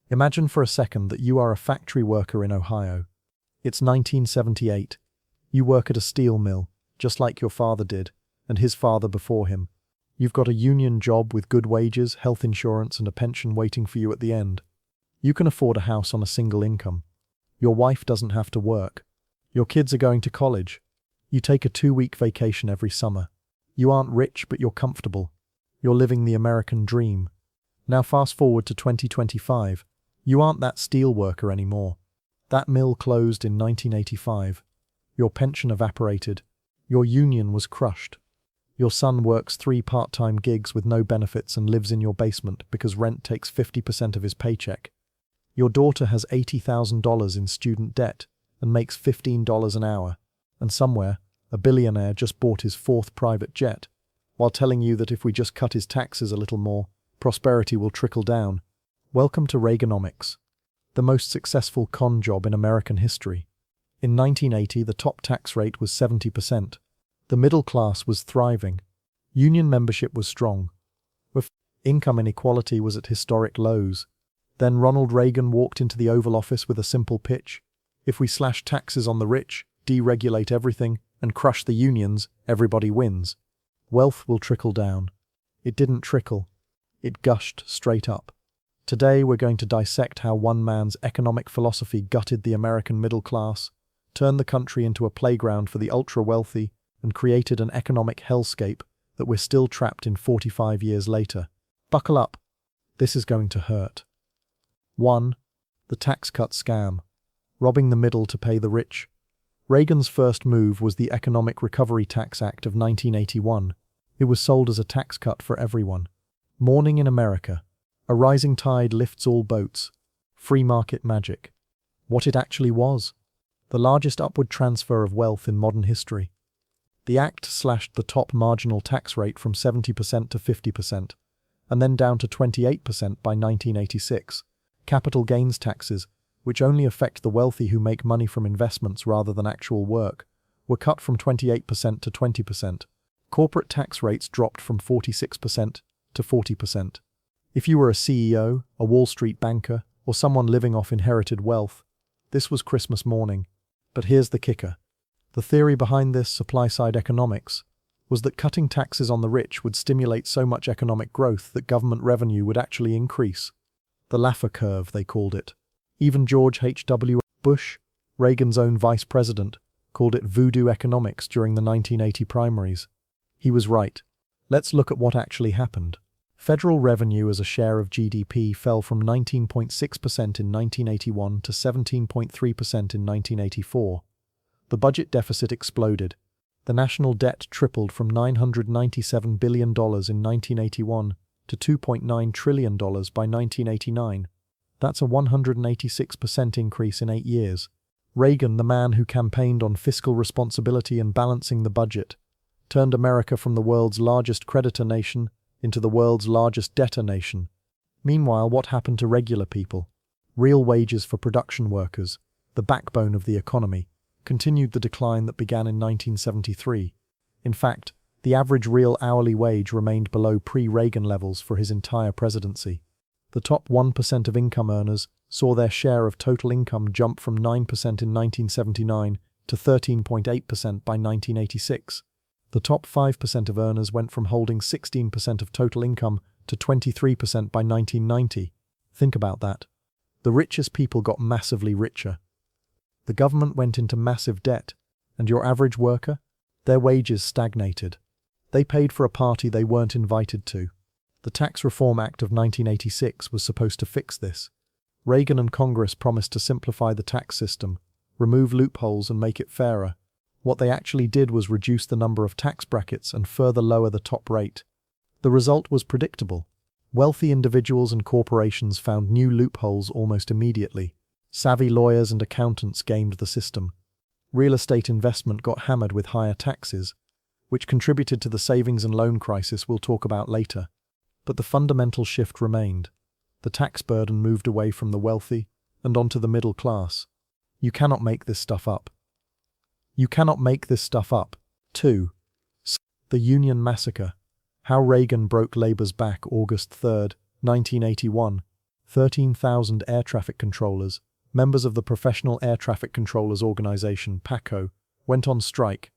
Imagine for a second that you are a factory worker in Ohio. It's 1978. You work at a steel mill, just like your father did, and his father before him. You've got a union job with good wages, health insurance, and a pension waiting for you at the end. You can afford a house on a single income. Your wife doesn't have to work. Your kids are going to college. You take a 2-week vacation every summer. You aren't rich, but you're comfortable. You're living the American dream. Now fast forward to 2025. You aren't that steel worker anymore. That mill closed in 1985. Your pension evaporated. Your union was crushed. Your son works 3 part-time gigs with no benefits and lives in your basement because rent takes 50% of his paycheck. Your daughter has $80,000 in student debt and makes $15 an hour. And somewhere, a billionaire just bought his 4th private jet, while telling you that if we just cut his taxes a little more, prosperity will trickle down. Welcome to Reaganomics, the most successful con job in American history. In 1980, the top tax rate was 70%. The middle class was thriving. Union membership was strong. Income inequality was at historic lows. Then Ronald Reagan walked into the Oval Office with a simple pitch. If we slash taxes on the rich, deregulate everything, and crush the unions, everybody wins. Wealth will trickle down. It didn't trickle. It gushed straight up. Today we're going to dissect how one man's economic philosophy gutted the American middle class, turned the country into a playground for the ultra-wealthy, and created an economic hellscape that we're still trapped in 45 years later. Buckle up. This is going to hurt. 1. The tax cut scam. Robbing the middle to pay the rich. Reagan's first move was the Economic Recovery Tax Act of 1981. It was sold as a tax cut for everyone. Morning in America. A rising tide lifts all boats. Free market magic. What it actually was. The largest upward transfer of wealth in modern history. The act slashed the top marginal tax rate from 70% to 50%, and then down to 28% by 1986. Capital gains taxes, which only affect the wealthy who make money from investments rather than actual work, were cut from 28% to 20%. Corporate tax rates dropped from 46% to 40%. If you were a CEO, a Wall Street banker, or someone living off inherited wealth, this was Christmas morning. But here's the kicker. The theory behind this supply-side economics was that cutting taxes on the rich would stimulate so much economic growth that government revenue would actually increase. The Laffer curve, they called it. Even George H.W. Bush, Reagan's own vice president, called it voodoo economics during the 1980 primaries. He was right. Let's look at what actually happened. Federal revenue as a share of GDP fell from 19.6% in 1981 to 17.3% in 1984. The budget deficit exploded. The national debt tripled from $997 billion in 1981 to $2.9 trillion by 1989. That's a 186% increase in 8 years. Reagan, the man who campaigned on fiscal responsibility and balancing the budget, turned America from the world's largest creditor nation into the world's largest debtor nation. Meanwhile, what happened to regular people? Real wages for production workers, the backbone of the economy, continued the decline that began in 1973. In fact, the average real hourly wage remained below pre-Reagan levels for his entire presidency. The top 1% of income earners saw their share of total income jump from 9% in 1979 to 13.8% by 1986. The top 5% of earners went from holding 16% of total income to 23% by 1990. Think about that. The richest people got massively richer. The government went into massive debt, and your average worker? Their wages stagnated. They paid for a party they weren't invited to. The Tax Reform Act of 1986 was supposed to fix this. Reagan and Congress promised to simplify the tax system, remove loopholes and make it fairer. What they actually did was reduce the number of tax brackets and further lower the top rate. The result was predictable. Wealthy individuals and corporations found new loopholes almost immediately. Savvy lawyers and accountants gamed the system. Real estate investment got hammered with higher taxes, which contributed to the savings and loan crisis we'll talk about later. But the fundamental shift remained. The tax burden moved away from the wealthy and onto the middle class. You cannot make this stuff up. You cannot make this stuff up. 2. The Union Massacre. How Reagan broke Labor's back August 3, 1981. 13,000 air traffic controllers, members of the Professional Air Traffic Controllers Organization, PACO, went on strike.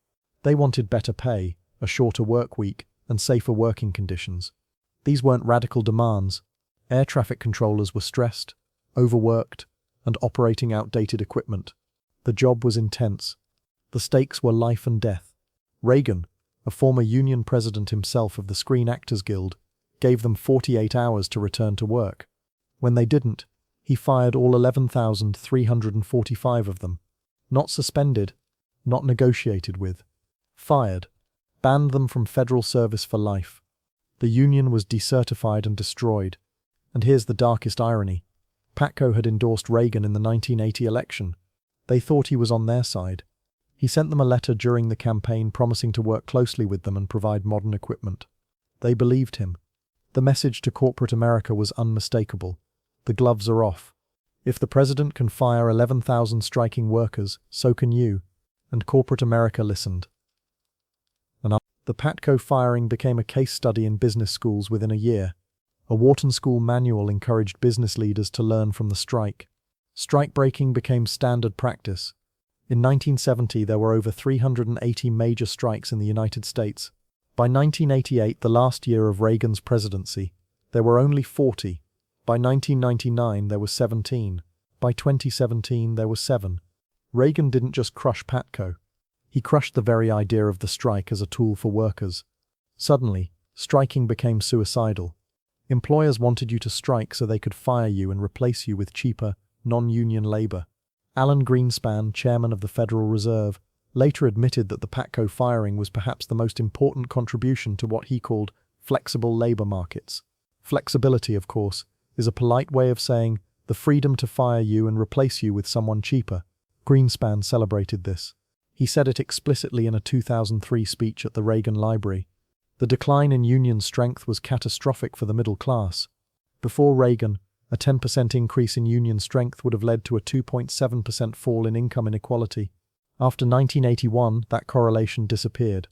They wanted better pay, a shorter work week, and safer working conditions. These weren't radical demands. Air traffic controllers were stressed, overworked, and operating outdated equipment. The job was intense. The stakes were life and death. Reagan, a former union president himself of the Screen Actors Guild, gave them 48 hours to return to work. When they didn't, he fired all 11,345 of them. Not suspended, not negotiated with. Fired. Banned them from federal service for life. The union was decertified and destroyed. And here's the darkest irony. PATCO had endorsed Reagan in the 1980 election. They thought he was on their side. He sent them a letter during the campaign promising to work closely with them and provide modern equipment. They believed him. The message to corporate America was unmistakable. The gloves are off. If the president can fire 11,000 striking workers, so can you. And corporate America listened. The PATCO firing became a case study in business schools within a year. A Wharton School manual encouraged business leaders to learn from the strike. Strike breaking became standard practice. In 1970, there were over 380 major strikes in the United States. By 1988, the last year of Reagan's presidency, there were only 40. By 1999, there were 17. By 2017, there were 7. Reagan didn't just crush PATCO. He crushed the very idea of the strike as a tool for workers. Suddenly, striking became suicidal. Employers wanted you to strike so they could fire you and replace you with cheaper, non-union labor. Alan Greenspan, chairman of the Federal Reserve, later admitted that the PATCO firing was perhaps the most important contribution to what he called flexible labor markets. Flexibility, of course, is a polite way of saying the freedom to fire you and replace you with someone cheaper. Greenspan celebrated this. He said it explicitly in a 2003 speech at the Reagan Library. The decline in union strength was catastrophic for the middle class. Before Reagan, a 10% increase in union strength would have led to a 2.7% fall in income inequality. After 1981, that correlation disappeared.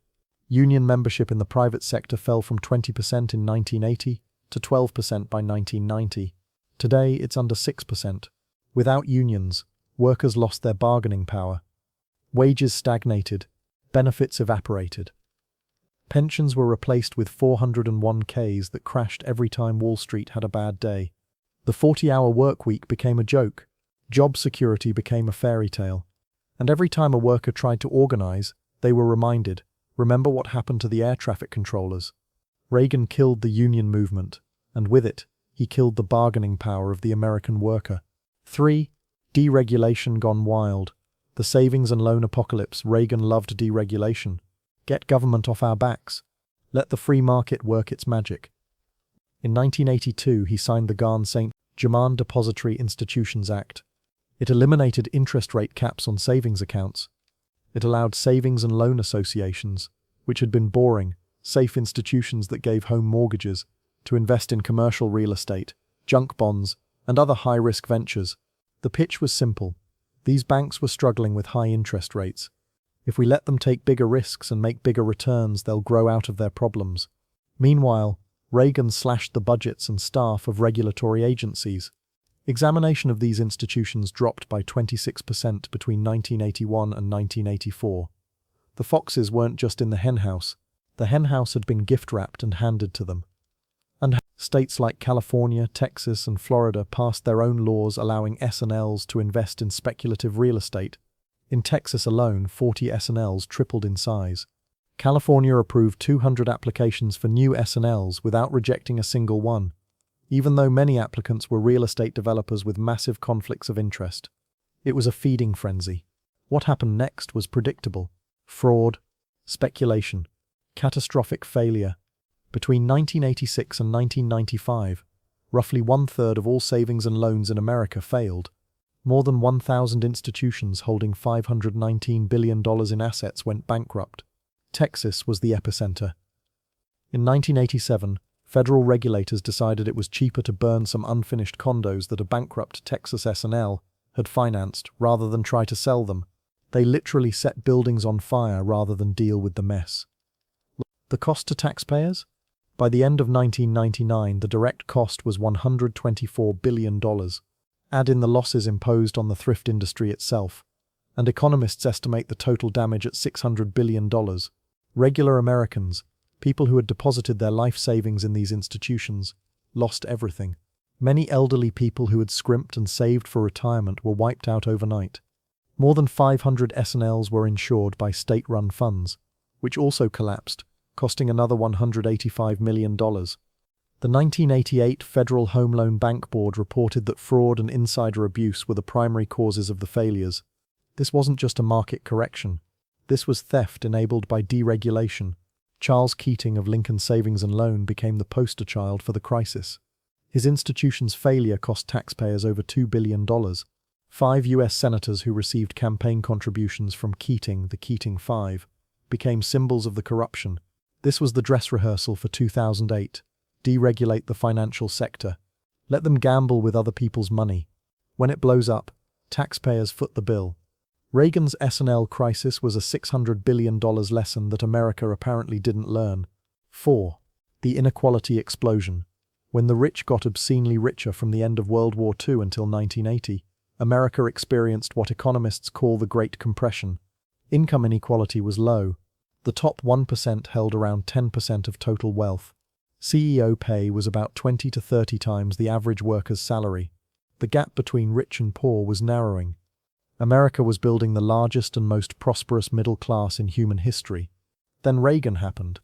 Union membership in the private sector fell from 20% in 1980 to 12% by 1990. Today, it's under 6%. Without unions, workers lost their bargaining power. Wages stagnated, benefits evaporated. Pensions were replaced with 401ks that crashed every time Wall Street had a bad day. The 40-hour work week became a joke. Job security became a fairy tale. And every time a worker tried to organize, they were reminded, remember what happened to the air traffic controllers. Reagan killed the union movement, and with it, he killed the bargaining power of the American worker. 3. Deregulation gone wild. The savings and loan apocalypse. Reagan loved deregulation. Get government off our backs. Let the free market work its magic. In 1982, he signed the Garn-St. Germain Depository Institutions Act. It eliminated interest rate caps on savings accounts. It allowed savings and loan associations, which had been boring, safe institutions that gave home mortgages, to invest in commercial real estate, junk bonds, and other high-risk ventures. The pitch was simple. These banks were struggling with high interest rates. If we let them take bigger risks and make bigger returns, they'll grow out of their problems. Meanwhile, Reagan slashed the budgets and staff of regulatory agencies. Examination of these institutions dropped by 26% between 1981 and 1984. The foxes weren't just in the henhouse. The henhouse had been gift-wrapped and handed to them. And states like California, Texas, and Florida passed their own laws allowing S&Ls to invest in speculative real estate. In Texas alone, 40 S&Ls tripled in size. California approved 200 applications for new S&Ls without rejecting a single one, even though many applicants were real estate developers with massive conflicts of interest. It was a feeding frenzy. What happened next was predictable. Fraud, speculation, catastrophic failure. Between 1986 and 1995, roughly one-third of all savings and loans in America failed. More than 1,000 institutions holding $519 billion in assets went bankrupt. Texas was the epicenter. In 1987, federal regulators decided it was cheaper to burn some unfinished condos that a bankrupt Texas S&L had financed rather than try to sell them. They literally set buildings on fire rather than deal with the mess. The cost to taxpayers? By the end of 1999, the direct cost was $124 billion. Add in the losses imposed on the thrift industry itself, and economists estimate the total damage at $600 billion. Regular Americans, people who had deposited their life savings in these institutions, lost everything. Many elderly people who had scrimped and saved for retirement were wiped out overnight. More than 500 S&Ls were insured by state-run funds, which also collapsed, costing another $185 million. The 1988 Federal Home Loan Bank Board reported that fraud and insider abuse were the primary causes of the failures. This wasn't just a market correction. This was theft enabled by deregulation. Charles Keating of Lincoln Savings and Loan became the poster child for the crisis. His institution's failure cost taxpayers over $2 billion. 5 U.S. senators who received campaign contributions from Keating, the Keating Five, became symbols of the corruption. This was the dress rehearsal for 2008. Deregulate the financial sector. Let them gamble with other people's money. When it blows up, taxpayers foot the bill. Reagan's S&L crisis was a $600 billion lesson that America apparently didn't learn. 4. The inequality explosion. When the rich got obscenely richer from the end of World War II until 1980, America experienced what economists call the Great Compression. Income inequality was low. The top 1% held around 10% of total wealth. CEO pay was about 20 to 30 times the average worker's salary. The gap between rich and poor was narrowing. America was building the largest and most prosperous middle class in human history. Then Reagan happened.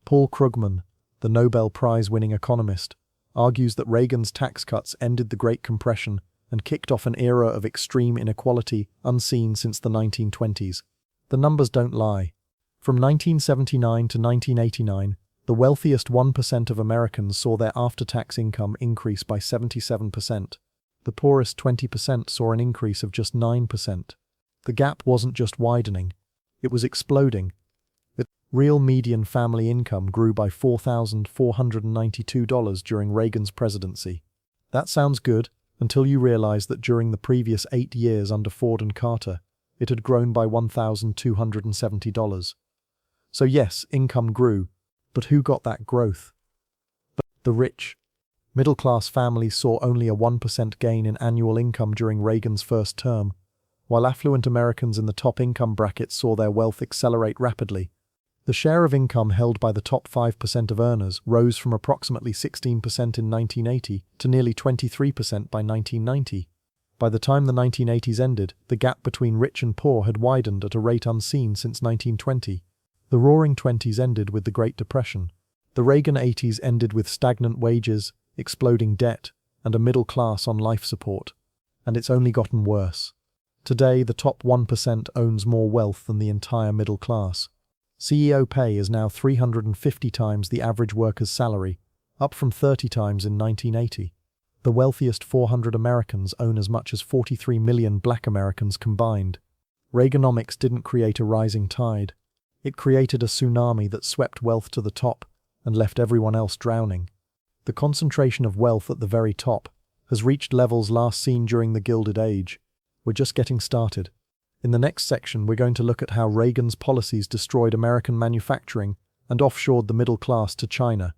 Paul Krugman, the Nobel Prize-winning economist, argues that Reagan's tax cuts ended the Great Compression and kicked off an era of extreme inequality unseen since the 1920s. The numbers don't lie. From 1979 to 1989, the wealthiest 1% of Americans saw their after-tax income increase by 77%. The poorest 20% saw an increase of just 9%. The gap wasn't just widening, it was exploding. The real median family income grew by $4,492 during Reagan's presidency. That sounds good, until you realize that during the previous 8 years under Ford and Carter, it had grown by $1,270. So yes, income grew, but who got that growth? The rich. Middle-class families saw only a 1% gain in annual income during Reagan's first term, while affluent Americans in the top income brackets saw their wealth accelerate rapidly. The share of income held by the top 5% of earners rose from approximately 16% in 1980 to nearly 23% by 1990. By the time the 1980s ended, the gap between rich and poor had widened at a rate unseen since 1920. The Roaring Twenties ended with the Great Depression. The Reagan 80s ended with stagnant wages, exploding debt, and a middle class on life support. And it's only gotten worse. Today, the top 1% owns more wealth than the entire middle class. CEO pay is now 350 times the average worker's salary, up from 30 times in 1980. The wealthiest 400 Americans own as much as 43 million black Americans combined. Reaganomics didn't create a rising tide. It created a tsunami that swept wealth to the top and left everyone else drowning. The concentration of wealth at the very top has reached levels last seen during the Gilded Age. We're just getting started. In the next section, we're going to look at how Reagan's policies destroyed American manufacturing and offshored the middle class to China.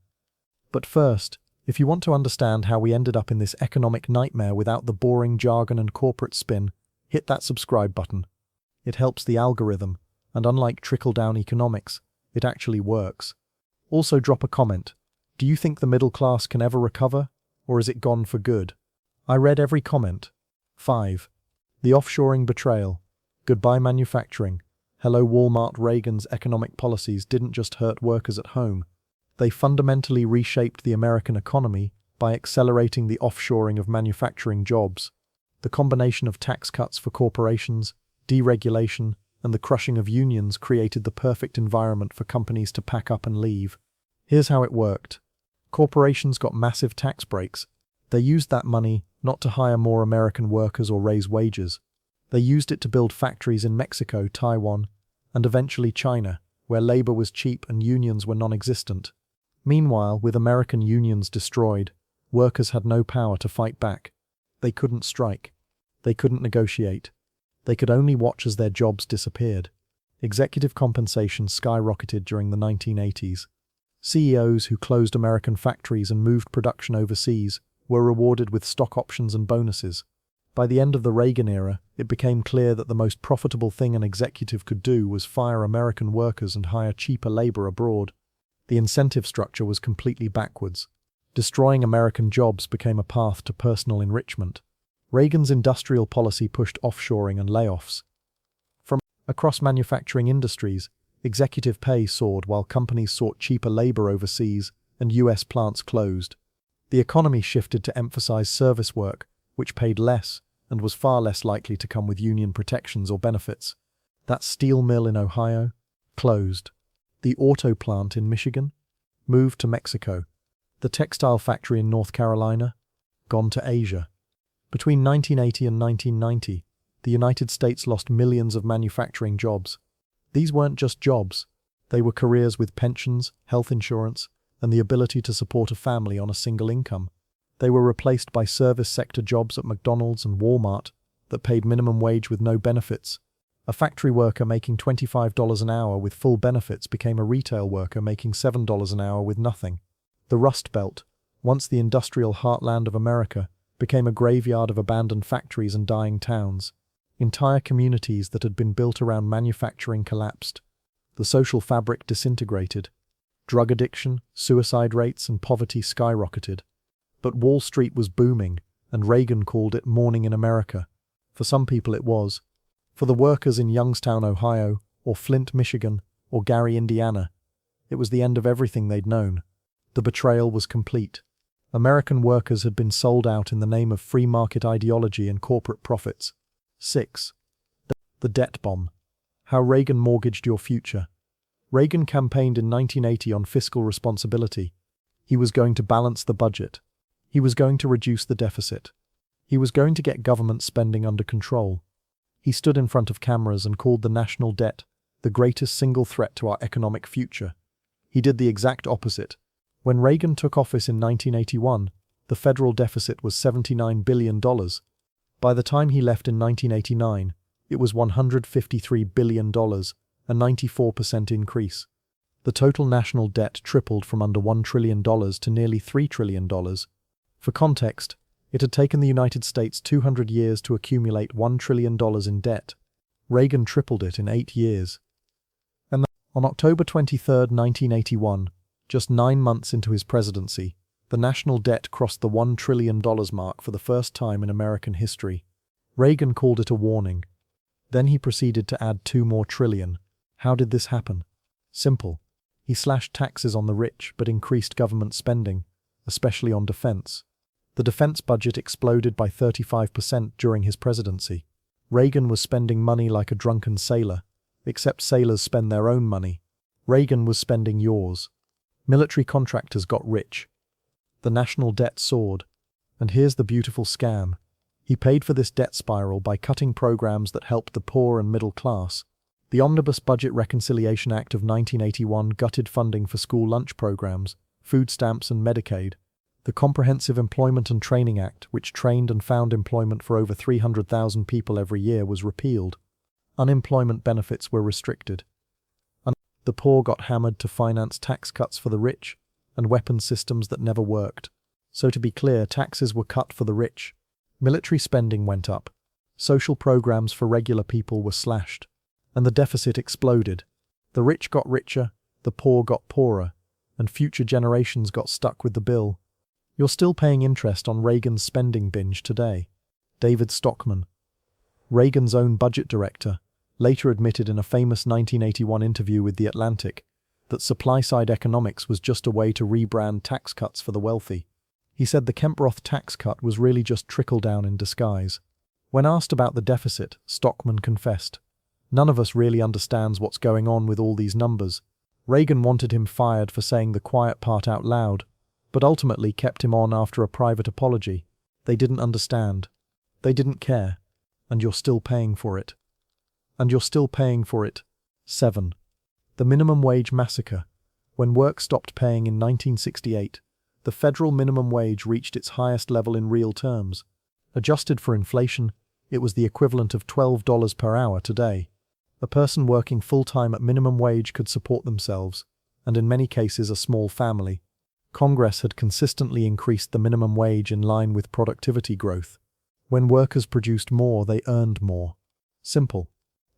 But first, if you want to understand how we ended up in this economic nightmare without the boring jargon and corporate spin, hit that subscribe button. It helps the algorithm, and unlike trickle-down economics, it actually works. Also drop a comment. Do you think the middle class can ever recover, or is it gone for good? I read every comment. 5. The offshoring betrayal. Goodbye manufacturing. Hello Walmart. Reagan's economic policies didn't just hurt workers at home. They fundamentally reshaped the American economy by accelerating the offshoring of manufacturing jobs. The combination of tax cuts for corporations, deregulation, and the crushing of unions created the perfect environment for companies to pack up and leave. Here's how it worked. Corporations got massive tax breaks. They used that money not to hire more American workers or raise wages. They used it to build factories in Mexico, Taiwan, and eventually China, where labor was cheap and unions were non-existent. Meanwhile, with American unions destroyed, workers had no power to fight back. They couldn't strike. They couldn't negotiate. They could only watch as their jobs disappeared. Executive compensation skyrocketed during the 1980s. CEOs who closed American factories and moved production overseas were rewarded with stock options and bonuses. By the end of the Reagan era, it became clear that the most profitable thing an executive could do was fire American workers and hire cheaper labor abroad. The incentive structure was completely backwards. Destroying American jobs became a path to personal enrichment. Reagan's industrial policy pushed offshoring and layoffs. From across manufacturing industries, executive pay soared while companies sought cheaper labor overseas and US plants closed. The economy shifted to emphasize service work, which paid less and was far less likely to come with union protections or benefits. That steel mill in Ohio closed. The auto plant in Michigan moved to Mexico. The textile factory in North Carolina gone to Asia. Between 1980 and 1990, the United States lost millions of manufacturing jobs. These weren't just jobs. They were careers with pensions, health insurance, and the ability to support a family on a single income. They were replaced by service sector jobs at McDonald's and Walmart that paid minimum wage with no benefits. A factory worker making $25 an hour with full benefits became a retail worker making $7 an hour with nothing. The Rust Belt, once the industrial heartland of America, became a graveyard of abandoned factories and dying towns. Entire communities that had been built around manufacturing collapsed. The social fabric disintegrated. Drug addiction, suicide rates, and poverty skyrocketed. But Wall Street was booming, and Reagan called it morning in America. For some people it was. For the workers in Youngstown, Ohio, or Flint, Michigan, or Gary, Indiana, it was the end of everything they'd known. The betrayal was complete. American workers had been sold out in the name of free market ideology and corporate profits. 6. The debt bomb. How Reagan mortgaged your future. Reagan campaigned in 1980 on fiscal responsibility. He was going to balance the budget. He was going to reduce the deficit. He was going to get government spending under control. He stood in front of cameras and called the national debt the greatest single threat to our economic future. He did the exact opposite. When Reagan took office in 1981, the federal deficit was $79 billion. By the time he left in 1989, it was $153 billion, a 94% increase. The total national debt tripled from under $1 trillion to nearly $3 trillion. For context, it had taken the United States 200 years to accumulate $1 trillion in debt. Reagan tripled it in 8 years. And on October 23, 1981, just 9 months into his presidency, the national debt crossed the $1 trillion mark for the first time in American history. Reagan called it a warning. Then he proceeded to add 2 more trillion. How did this happen? Simple. He slashed taxes on the rich but increased government spending, especially on defense. The defense budget exploded by 35% during his presidency. Reagan was spending money like a drunken sailor, except sailors spend their own money. Reagan was spending yours. Military contractors got rich. The national debt soared. And here's the beautiful scam. He paid for this debt spiral by cutting programs that helped the poor and middle class. The Omnibus Budget Reconciliation Act of 1981 gutted funding for school lunch programs, food stamps and Medicaid. The Comprehensive Employment and Training Act, which trained and found employment for over 300,000 people every year, was repealed. Unemployment benefits were restricted. The poor got hammered to finance tax cuts for the rich and weapons systems that never worked. So to be clear, taxes were cut for the rich. Military spending went up. Social programs for regular people were slashed. And the deficit exploded. The rich got richer, the poor got poorer, and future generations got stuck with the bill. You're still paying interest on Reagan's spending binge today. David Stockman, Reagan's own budget director, later admitted in a famous 1981 interview with The Atlantic that supply-side economics was just a way to rebrand tax cuts for the wealthy. He said the Kemp-Roth tax cut was really just trickle-down in disguise. When asked about the deficit, Stockman confessed, "None of us really understands what's going on with all these numbers." Reagan wanted him fired for saying the quiet part out loud, but ultimately kept him on after a private apology. They didn't understand. They didn't care. And you're still paying for it. And you're still paying for it. 7. The minimum wage massacre. When work stopped paying in 1968, the federal minimum wage reached its highest level in real terms. Adjusted for inflation, it was the equivalent of $12 per hour today. A person working full-time at minimum wage could support themselves, and in many cases a small family. Congress had consistently increased the minimum wage in line with productivity growth. When workers produced more, they earned more. Simple.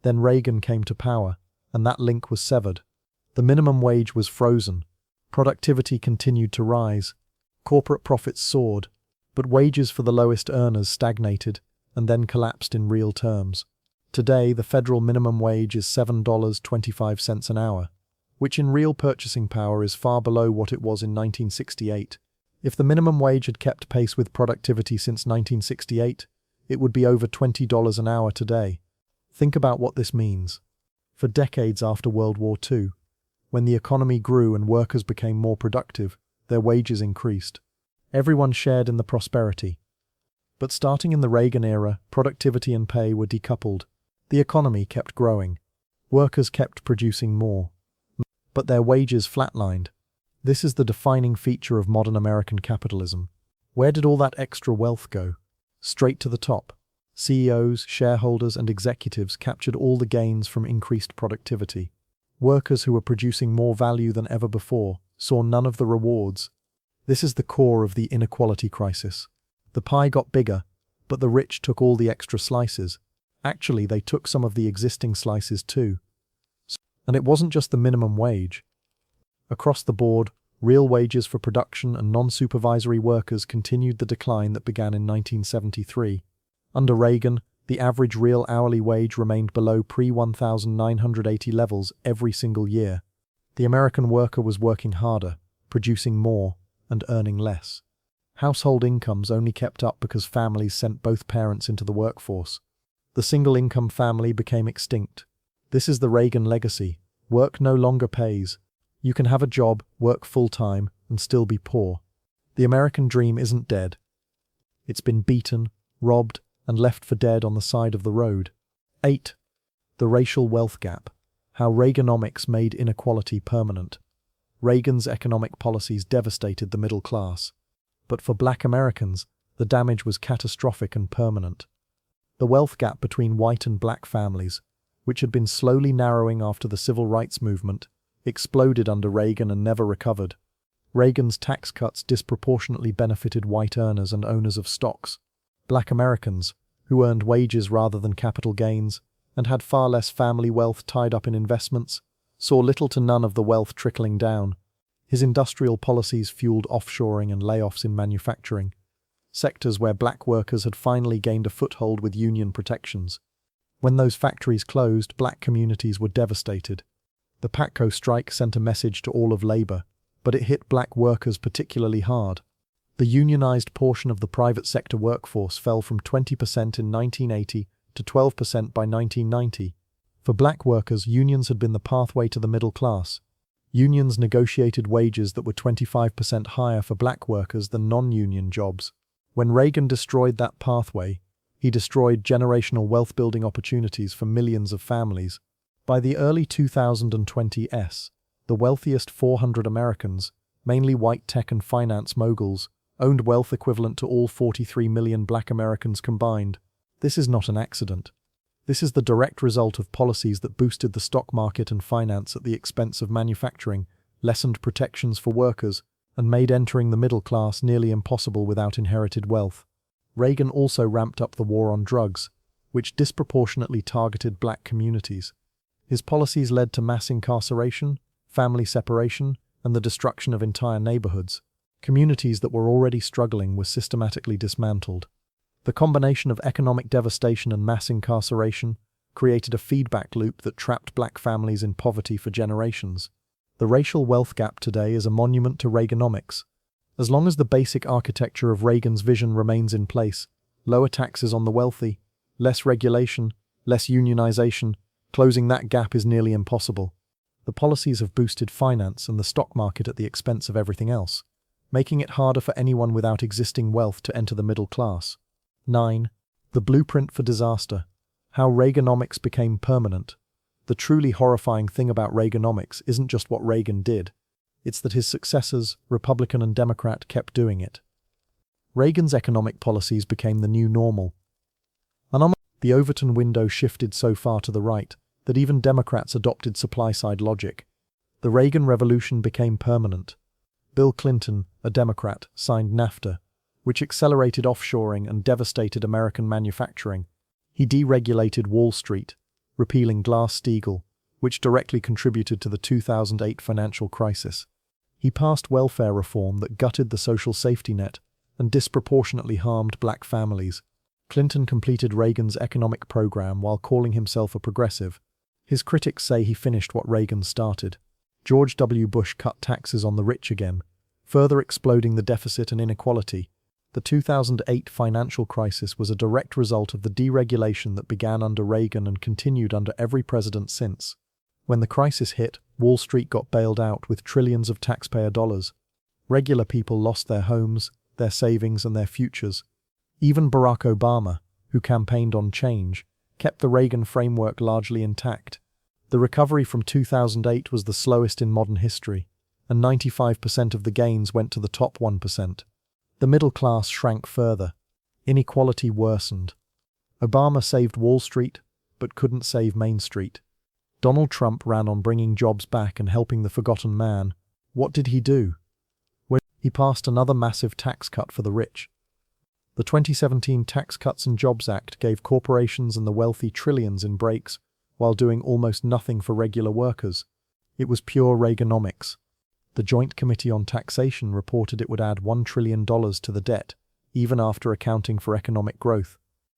Then Reagan came to power, and that link was severed. The minimum wage was frozen. Productivity continued to rise. Corporate profits soared, but wages for the lowest earners stagnated and then collapsed in real terms. Today, the federal minimum wage is $7.25 an hour, which in real purchasing power is far below what it was in 1968. If the minimum wage had kept pace with productivity since 1968, it would be over $20 an hour today. Think about what this means. For decades after World War II, when the economy grew and workers became more productive, their wages increased. Everyone shared in the prosperity. But starting in the Reagan era, productivity and pay were decoupled. The economy kept growing. Workers kept producing more. But their wages flatlined. This is the defining feature of modern American capitalism. Where did all that extra wealth go? Straight to the top. CEOs, shareholders, and executives captured all the gains from increased productivity. Workers who were producing more value than ever before saw none of the rewards. This is the core of the inequality crisis. The pie got bigger, but the rich took all the extra slices. Actually, they took some of the existing slices too. And it wasn't just the minimum wage. Across the board, real wages for production and non-supervisory workers continued the decline that began in 1973. Under Reagan, the average real hourly wage remained below pre-1980 levels every single year. The American worker was working harder, producing more, and earning less. Household incomes only kept up because families sent both parents into the workforce. The single-income family became extinct. This is the Reagan legacy. Work no longer pays. You can have a job, work full-time, and still be poor. The American dream isn't dead. It's been beaten, robbed, and left for dead on the side of the road. 8. The racial wealth gap. How Reaganomics made inequality permanent. Reagan's economic policies devastated the middle class. But for Black Americans, the damage was catastrophic and permanent. The wealth gap between white and black families, which had been slowly narrowing after the civil rights movement, exploded under Reagan and never recovered. Reagan's tax cuts disproportionately benefited white earners and owners of stocks. Black Americans, who earned wages rather than capital gains, and had far less family wealth tied up in investments, saw little to none of the wealth trickling down. His industrial policies fueled offshoring and layoffs in manufacturing, sectors where black workers had finally gained a foothold with union protections. When those factories closed, black communities were devastated. The PATCO strike sent a message to all of labor, but it hit black workers particularly hard. The unionized portion of the private sector workforce fell from 20% in 1980 to 12% by 1990. For black workers, unions had been the pathway to the middle class. Unions negotiated wages that were 25% higher for black workers than non-union jobs. When Reagan destroyed that pathway, he destroyed generational wealth-building opportunities for millions of families. By the early 2020s, the wealthiest 400 Americans, mainly white tech and finance moguls, owned wealth equivalent to all 43 million black Americans combined. This is not an accident. This is the direct result of policies that boosted the stock market and finance at the expense of manufacturing, lessened protections for workers, and made entering the middle class nearly impossible without inherited wealth. Reagan also ramped up the war on drugs, which disproportionately targeted black communities. His policies led to mass incarceration, family separation, and the destruction of entire neighborhoods. Communities that were already struggling were systematically dismantled. The combination of economic devastation and mass incarceration created a feedback loop that trapped black families in poverty for generations. The racial wealth gap today is a monument to Reaganomics. As long as the basic architecture of Reagan's vision remains in place, lower taxes on the wealthy, less regulation, less unionization, closing that gap is nearly impossible. The policies have boosted finance and the stock market at the expense of everything else, making it harder for anyone without existing wealth to enter the middle class. 9. The blueprint for disaster. How Reaganomics became permanent. The truly horrifying thing about Reaganomics isn't just what Reagan did. It's that his successors, Republican and Democrat, kept doing it. Reagan's economic policies became the new normal. The Overton window shifted so far to the right that even Democrats adopted supply-side logic. The Reagan Revolution became permanent. Bill Clinton, a Democrat, signed NAFTA, which accelerated offshoring and devastated American manufacturing. He deregulated Wall Street, repealing Glass-Steagall, which directly contributed to the 2008 financial crisis. He passed welfare reform that gutted the social safety net and disproportionately harmed black families. Clinton completed Reagan's economic program while calling himself a progressive. His critics say he finished what Reagan started. George W. Bush cut taxes on the rich again, further exploding the deficit and inequality. The 2008 financial crisis was a direct result of the deregulation that began under Reagan and continued under every president since. When the crisis hit, Wall Street got bailed out with trillions of taxpayer dollars. Regular people lost their homes, their savings, and their futures. Even Barack Obama, who campaigned on change, kept the Reagan framework largely intact. The recovery from 2008 was the slowest in modern history, and 95% of the gains went to the top 1%. The middle class shrank further. Inequality worsened. Obama saved Wall Street, but couldn't save Main Street. Donald Trump ran on bringing jobs back and helping the forgotten man. What did he do? Well, he passed another massive tax cut for the rich. The 2017 Tax Cuts and Jobs Act gave corporations and the wealthy trillions in breaks, while doing almost nothing for regular workers. It was pure Reaganomics. The Joint Committee on Taxation reported it would add $1 trillion to the debt, even after accounting for economic growth.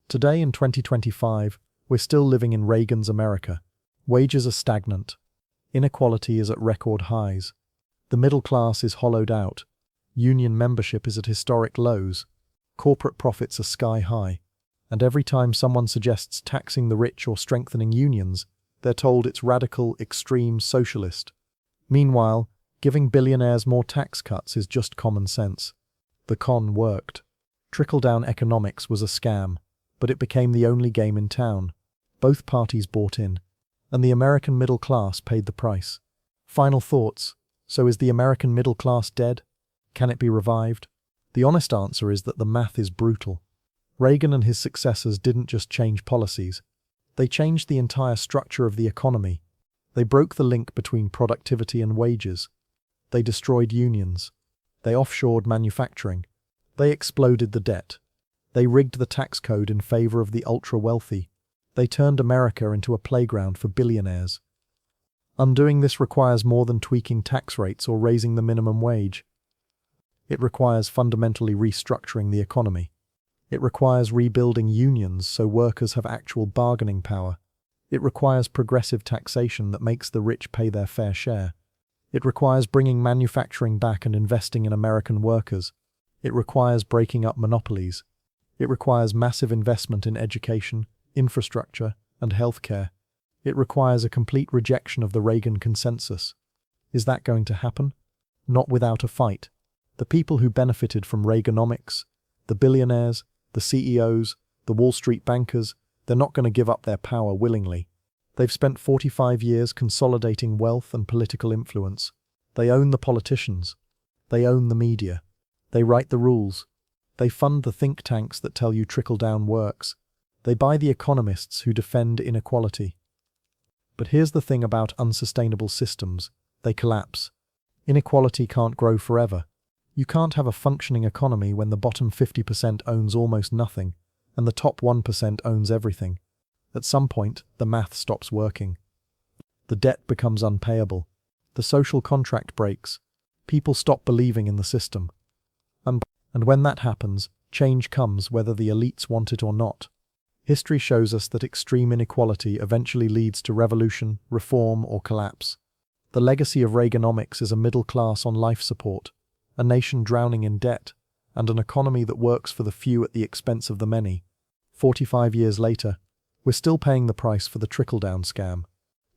Today in 2025, we're still living in Reagan's America. Wages are stagnant. Inequality is at record highs. The middle class is hollowed out. Union membership is at historic lows. Corporate profits are sky high. And every time someone suggests taxing the rich or strengthening unions, they're told it's radical, extreme, socialist. Meanwhile, giving billionaires more tax cuts is just common sense. The con worked. Trickle-down economics was a scam, but it became the only game in town. Both parties bought in, and the American middle class paid the price. Final thoughts. So is the American middle class dead? Can it be revived? The honest answer is that the math is brutal. Reagan and his successors didn't just change policies. They changed the entire structure of the economy. They broke the link between productivity and wages. They destroyed unions. They offshored manufacturing. They exploded the debt. They rigged the tax code in favor of the ultra-wealthy. They turned America into a playground for billionaires. Undoing this requires more than tweaking tax rates or raising the minimum wage. It requires fundamentally restructuring the economy. It requires rebuilding unions so workers have actual bargaining power. It requires progressive taxation that makes the rich pay their fair share. It requires bringing manufacturing back and investing in American workers. It requires breaking up monopolies. It requires massive investment in education, infrastructure, and healthcare. It requires a complete rejection of the Reagan consensus. Is that going to happen? Not without a fight. The people who benefited from Reaganomics, the billionaires, the CEOs, the Wall Street bankers, they're not going to give up their power willingly. They've spent 45 years consolidating wealth and political influence. They own the politicians. They own the media. They write the rules. They fund the think tanks that tell you trickle-down works. They buy the economists who defend inequality. But here's the thing about unsustainable systems. They collapse. Inequality can't grow forever. You can't have a functioning economy when the bottom 50% owns almost nothing, and the top 1% owns everything. At some point, the math stops working. The debt becomes unpayable. The social contract breaks. People stop believing in the system. And when that happens, change comes whether the elites want it or not. History shows us that extreme inequality eventually leads to revolution, reform, or collapse. The legacy of Reaganomics is a middle class on life support, a nation drowning in debt, and an economy that works for the few at the expense of the many. 45 years later, we're still paying the price for the trickle-down scam.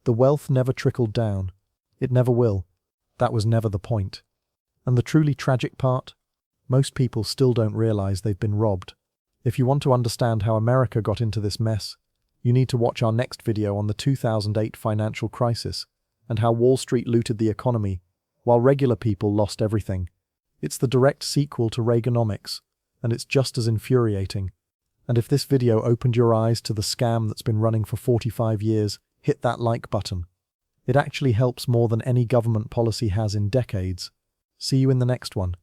The wealth never trickled down. It never will. That was never the point. And the truly tragic part? Most people still don't realize they've been robbed. If you want to understand how America got into this mess, you need to watch our next video on the 2008 financial crisis and how Wall Street looted the economy while regular people lost everything. It's the direct sequel to Reaganomics, and it's just as infuriating. And if this video opened your eyes to the scam that's been running for 45 years, hit that like button. It actually helps more than any government policy has in decades. See you in the next one.